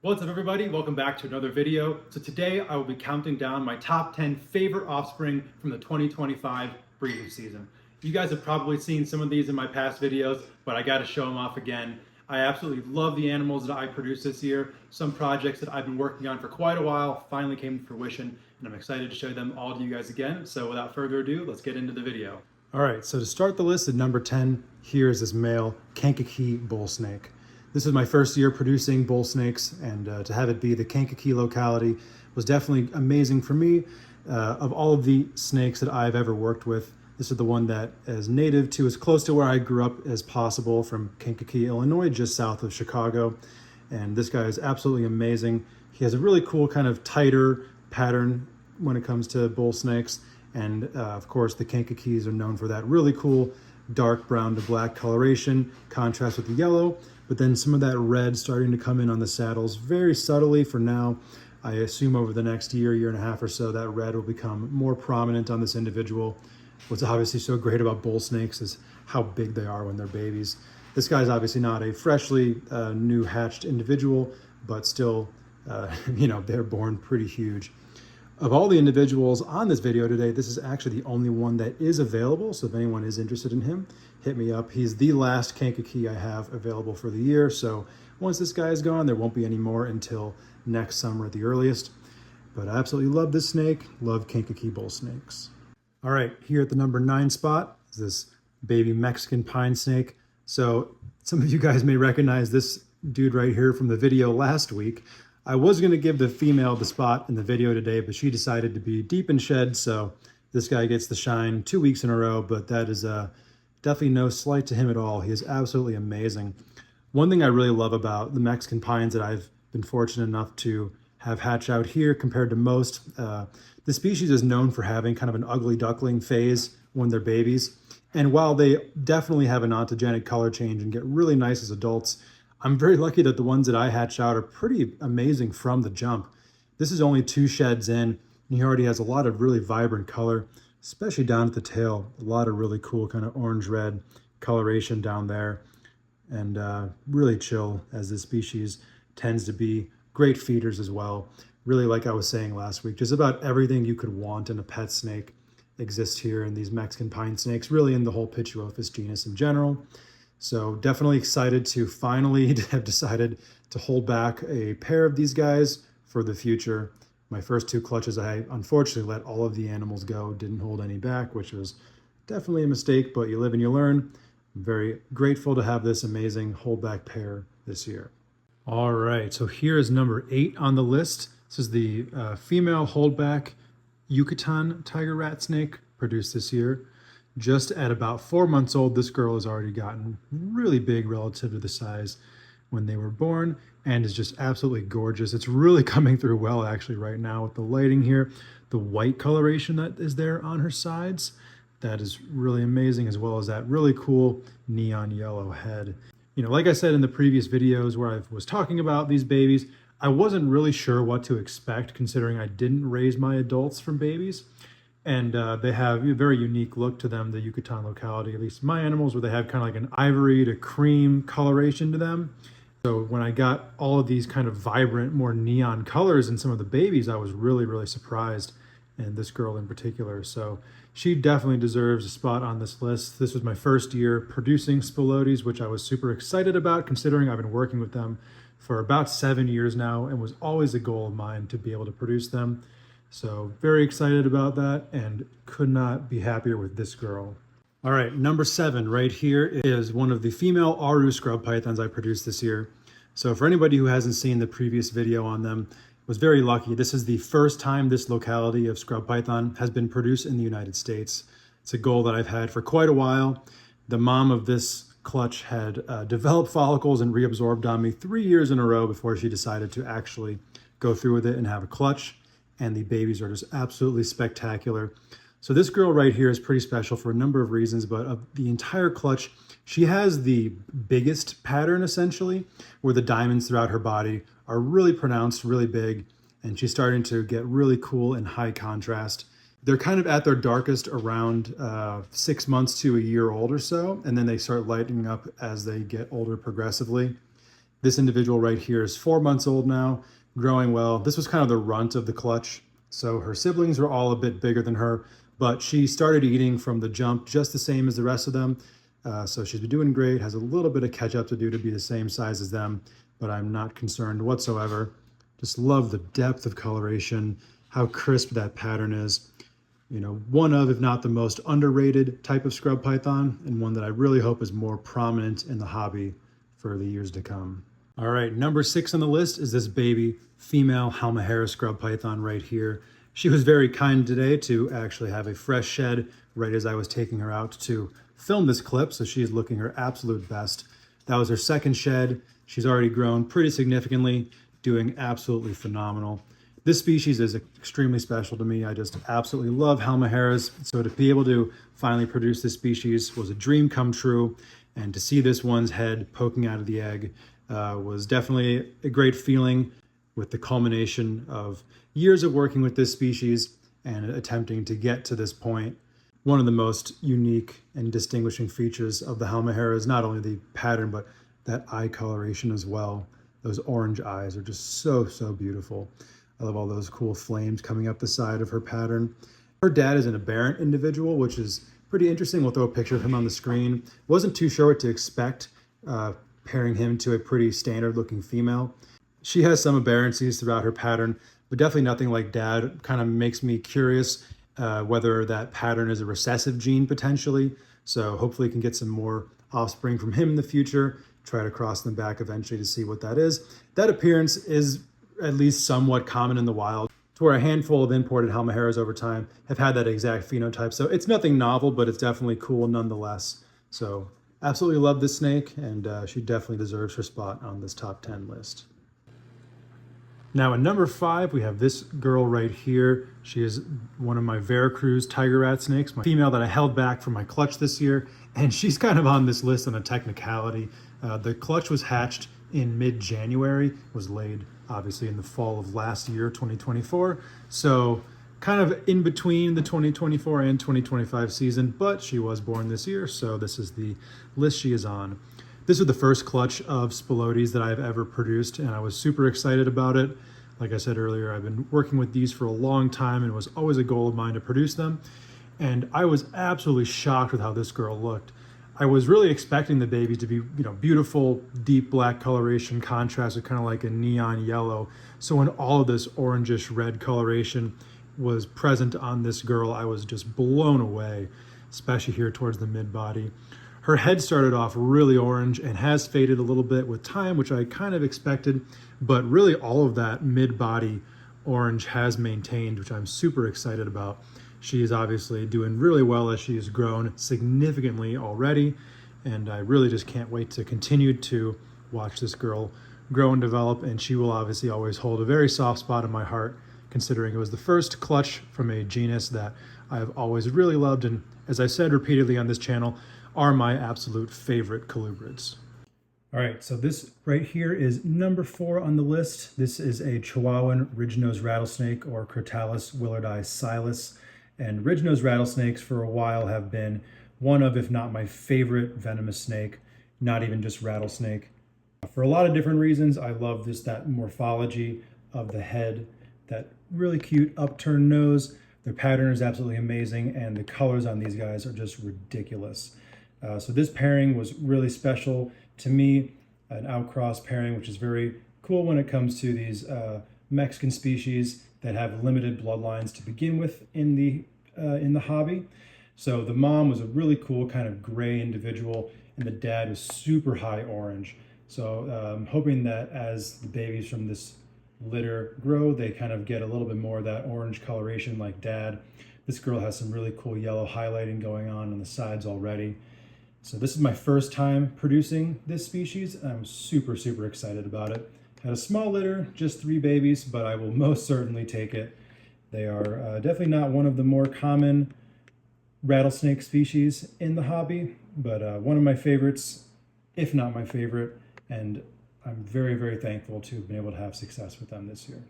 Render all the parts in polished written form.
What's up everybody? Welcome back to another video. So today I will be counting down my top 10 favorite offspring from the 2025 breeding season. You guys have probably seen some of these in my past videos, but I gotta show them off again. I absolutely love the animals that I produced this year. Some projects that I've been working on for quite a while finally came to fruition, and I'm excited to show them all to you guys again. So without further ado, let's get into the video. All right, so to start the list at number 10, here is this male Kankakee bull snake. This is my first year producing bull snakes, and to have it be the Kankakee locality was definitely amazing for me. Of all of the snakes that I've ever worked with, this is the one that is native to as close to where I grew up as possible, from Kankakee, Illinois, just south of Chicago. And this guy is absolutely amazing. He has a really cool kind of tighter pattern when it comes to bull snakes. And of course, the Kankakees are known for that really cool dark brown to black coloration, contrast with the yellow, but then some of that red starting to come in on the saddles very subtly for now. I assume over the next year and a half or so, that red will become more prominent on this individual. What's obviously so great about bull snakes is how big they are when they're babies. This guy's obviously not a freshly new hatched individual, but still, they're born pretty huge. Of all the individuals on this video today, this is actually the only one that is available. So if anyone is interested in him, hit me up. He's the last Kankakee I have available for the year. So once this guy is gone, there won't be any more until next summer at the earliest. But I absolutely love this snake. Love Kankakee bull snakes. All right, here at the number 9 spot is this baby Mexican pine snake. So some of you guys may recognize this dude right here from the video last week. I was going to give the female the spot in the video today, but she decided to be deep in shed, so this guy gets the shine 2 weeks in a row, but that is definitely no slight to him at all. He is absolutely amazing. One thing I really love about the Mexican pines that I've been fortunate enough to have hatch out here compared to most, the species is known for having kind of an ugly duckling phase when they're babies. And while they definitely have an ontogenic color change and get really nice as adults, I'm very lucky that the ones that I hatch out are pretty amazing from the jump. This is only 2 sheds in, and he already has a lot of really vibrant color, especially down at the tail. A lot of really cool kind of orange-red coloration down there, and really chill, as this species tends to be. Great feeders as well. Really, like I was saying last week, just about everything you could want in a pet snake exists here in these Mexican pine snakes, really in the whole Pituophis genus in general. So definitely excited to finally have decided to hold back a pair of these guys for the future. My first 2 clutches, I unfortunately let all of the animals go, didn't hold any back, which was definitely a mistake, but you live and you learn. I'm very grateful to have this amazing holdback pair this year. All right, so here is number 8 on the list. This is the female holdback Yucatan tiger rat snake produced this year. Just at about 4 months old, this girl has already gotten really big relative to the size when they were born, and is just absolutely gorgeous. It's really coming through well actually right now with the lighting here. The white coloration that is there on her sides, that is really amazing, as well as that really cool neon yellow head. You know, like I said in the previous videos where I was talking about these babies, I wasn't really sure what to expect considering I didn't raise my adults from babies. And they have a very unique look to them, the Yucatan locality, at least my animals, where they have kind of like an ivory to cream coloration to them. So when I got all of these kind of vibrant, more neon colors in some of the babies, I was really, really surprised, and this girl in particular. So she definitely deserves a spot on this list. This was my first year producing Spilotes, which I was super excited about, considering I've been working with them for about 7 years now, and was always a goal of mine to be able to produce them. So very excited about that, and could not be happier with this girl. All right, number 7 right here is one of the female Aru scrub pythons I produced this year. So for anybody who hasn't seen the previous video on them, was very lucky. This is the first time this locality of scrub python has been produced in the United States. It's a goal that I've had for quite a while. The mom of this clutch had developed follicles and reabsorbed on me 3 years in a row before she decided to actually go through with it and have a clutch. And the babies are just absolutely spectacular. So this girl right here is pretty special for a number of reasons, but of the entire clutch, she has the biggest pattern essentially, where the diamonds throughout her body are really pronounced, really big, and she's starting to get really cool and high contrast. They're kind of at their darkest around 6 months to a year old or so, and then they start lighting up as they get older progressively. This individual right here is 4 months old now, growing well. This was kind of the runt of the clutch. So her siblings were all a bit bigger than her, but she started eating from the jump just the same as the rest of them. So she's been doing great, has a little bit of catch up to do to be the same size as them, but I'm not concerned whatsoever. Just love the depth of coloration, how crisp that pattern is. You know, one of, if not the most underrated type of scrub python, and one that I really hope is more prominent in the hobby for the years to come. All right, number 6 on the list is this baby female Halmahera scrub python right here. She was very kind today to actually have a fresh shed right as I was taking her out to film this clip, so she is looking her absolute best. That was her second shed. She's already grown pretty significantly, doing absolutely phenomenal. This species is extremely special to me. I just absolutely love Halmaheras. So to be able to finally produce this species was a dream come true. And to see this one's head poking out of the egg was definitely a great feeling, with the culmination of years of working with this species and attempting to get to this point. One of the most unique and distinguishing features of the Halmahera is not only the pattern, but that eye coloration as well. Those orange eyes are just so, so beautiful. I love all those cool flames coming up the side of her pattern. Her dad is an aberrant individual, which is pretty interesting. We'll throw a picture of him on the screen. Wasn't too sure what to expect pairing him to a pretty standard looking female. She has some aberrancies throughout her pattern, but definitely nothing like dad. Kind of makes me curious whether that pattern is a recessive gene potentially. So hopefully can get some more offspring from him in the future, try to cross them back eventually to see what that is. That appearance is at least somewhat common in the wild, to where a handful of imported Halmaheras over time have had that exact phenotype. So it's nothing novel, but it's definitely cool nonetheless. So absolutely love this snake, and she definitely deserves her spot on this top 10 list. Now at number 5, we have this girl right here. She is one of my Veracruz tiger rat snakes, my female that I held back from my clutch this year, and she's kind of on this list on a technicality. The clutch was hatched in mid-January, was laid obviously in the fall of last year, 2024. So kind of in between the 2024 and 2025 season, but she was born this year, so this is the list she is on. This was the first clutch of Spilotes that I've ever produced, and I was super excited about it. Like I said earlier, I've been working with these for a long time, and it was always a goal of mine to produce them. And I was absolutely shocked with how this girl looked. I was really expecting the babies to be, beautiful, deep black coloration, contrast with kind of like a neon yellow. So when all of this orangish red coloration was present on this girl, I was just blown away, especially here towards the mid-body. Her head started off really orange and has faded a little bit with time, which I kind of expected, but really all of that mid-body orange has maintained, which I'm super excited about. She is obviously doing really well as she has grown significantly already, and I really just can't wait to continue to watch this girl grow and develop, and she will obviously always hold a very soft spot in my heart, considering it was the first clutch from a genus that I've always really loved, and as I said repeatedly on this channel, are my absolute favorite colubrids. All right, so this right here is number 4 on the list. This is a Chihuahuan ridge-nosed rattlesnake, or Crotalus willardi silas. And ridge-nosed rattlesnakes for a while have been one of, if not my favorite venomous snake, not even just rattlesnake. For a lot of different reasons, I love that morphology of the head, that really cute upturned nose. Their pattern is absolutely amazing, and the colors on these guys are just ridiculous. So this pairing was really special to me, an outcross pairing, which is very cool when it comes to these Mexican species that have limited bloodlines to begin with in the hobby. So the mom was a really cool kind of gray individual, and the dad was super high orange. So I'm hoping that as the babies from this litter grow, they kind of get a little bit more of that orange coloration like dad. This girl has some really cool yellow highlighting going on the sides already. So this is my first time producing this species, and I'm super, super excited about it. Had a small litter, just 3 babies, but I will most certainly take it. They are definitely not one of the more common rattlesnake species in the hobby, but one of my favorites, if not my favorite, and I'm very, very thankful to have been able to have success with them this year.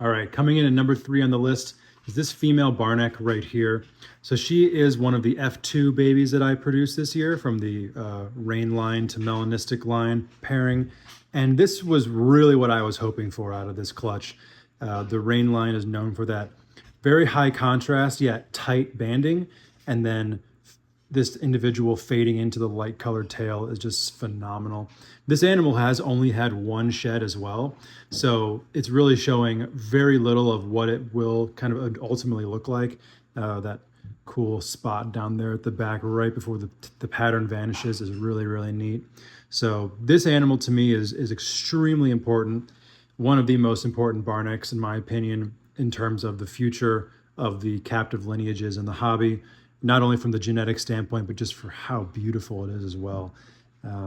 All right, coming in at number 3 on the list is this female Barneck right here. So she is one of the F2 babies that I produced this year from the Rain line to Melanistic line pairing. And this was really what I was hoping for out of this clutch. The Rain line is known for that very high contrast yet tight banding, and then this individual fading into the light colored tail is just phenomenal. This animal has only had one shed as well, so it's really showing very little of what it will kind of ultimately look like. That cool spot down there at the back right before the pattern vanishes is really, really neat. So this animal to me is extremely important. One of the most important Barnecks in my opinion in terms of the future of the captive lineages in the hobby, not only from the genetic standpoint, but just for how beautiful it is as well.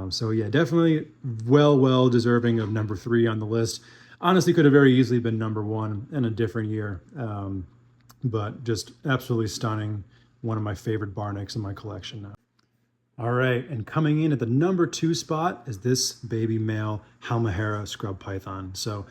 So yeah, definitely well deserving of number 3 on the list. Honestly, could have very easily been number 1 in a different year, but just absolutely stunning. One of my favorite Barnecks in my collection now. All right, and coming in at the number 2 spot is this baby male Halmahera scrub python. So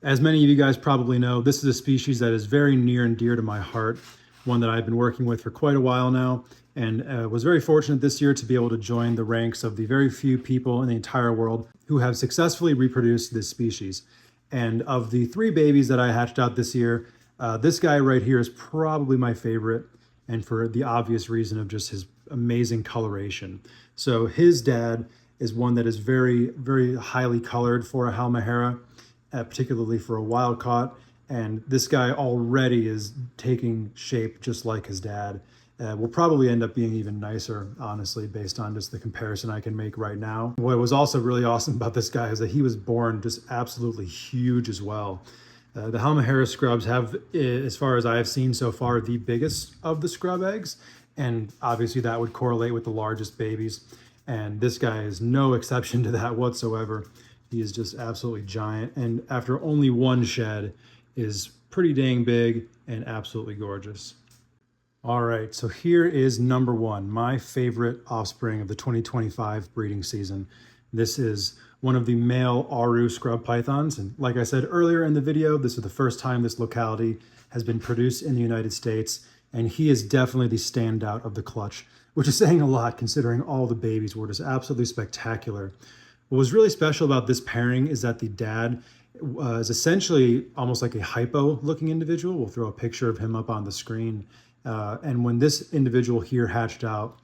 as many of you guys probably know, this is a species that is very near and dear to my heart, one that I've been working with for quite a while now, and was very fortunate this year to be able to join the ranks of the very few people in the entire world who have successfully reproduced this species. And of the 3 babies that I hatched out this year, this guy right here is probably my favorite, and for the obvious reason of just his amazing coloration. So his dad is one that is very highly colored for a Halmahera, particularly for a wild caught. And this guy already is taking shape just like his dad. Will probably end up being even nicer, honestly, based on just the comparison I can make right now. What was also really awesome about this guy is that he was born just absolutely huge as well. The Halmahera scrubs have, as far as I have seen so far, the biggest of the scrub eggs. And obviously that would correlate with the largest babies. And this guy is no exception to that whatsoever. He is just absolutely giant. And after only one shed, is pretty dang big and absolutely gorgeous. All right, so here is number 1, my favorite offspring of the 2025 breeding season. This is one of the male Aru scrub pythons. And like I said earlier in the video, this is the first time this locality has been produced in the United States. And he is definitely the standout of the clutch, which is saying a lot considering all the babies were just absolutely spectacular. What was really special about this pairing is that the dad is essentially almost like a hypo looking individual. We'll throw a picture of him up on the screen. And when this individual here hatched out,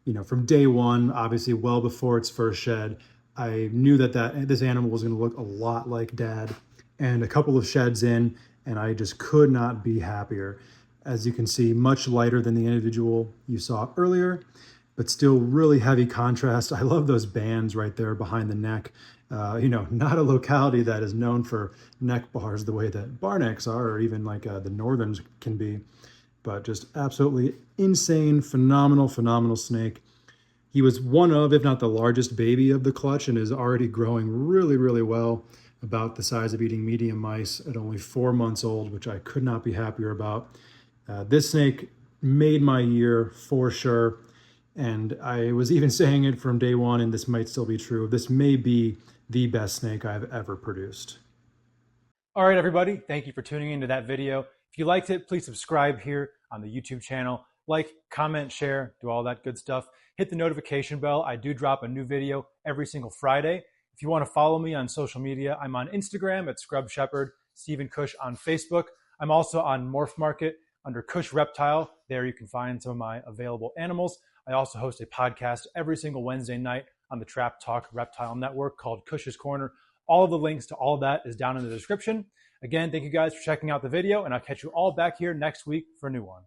you know, from day one, obviously well before its first shed, I knew that this animal was going to look a lot like dad. And a couple of sheds in, and I just could not be happier. As you can see, much lighter than the individual you saw earlier, but still really heavy contrast. I love those bands right there behind the neck. You know, not a locality that is known for neck bars the way that Barnecks are, or even like the Northerns can be, but just absolutely insane, phenomenal snake. He was one of, if not the largest baby of the clutch, and is already growing really well, about the size of eating medium mice at only 4 months old, which I could not be happier about. This snake made my year for sure. And I was even saying it from day one, and this might still be true. This may be the best snake I've ever produced. All right, everybody. Thank you for tuning into that video. If you liked it, please subscribe here on the YouTube channel. Like, comment, share, do all that good stuff. Hit the notification bell. I do drop a new video every single Friday. If you want to follow me on social media, I'm on Instagram at Scrub Shepherd, Stephen Cush on Facebook. I'm also on Morph Market under Cush Reptile. There you can find some of my available animals. I also host a podcast every single Wednesday night on the Trap Talk Reptile Network called Cush's Corner. All of the links to all of that is down in the description. Again, thank you guys for checking out the video, and I'll catch you all back here next week for a new one.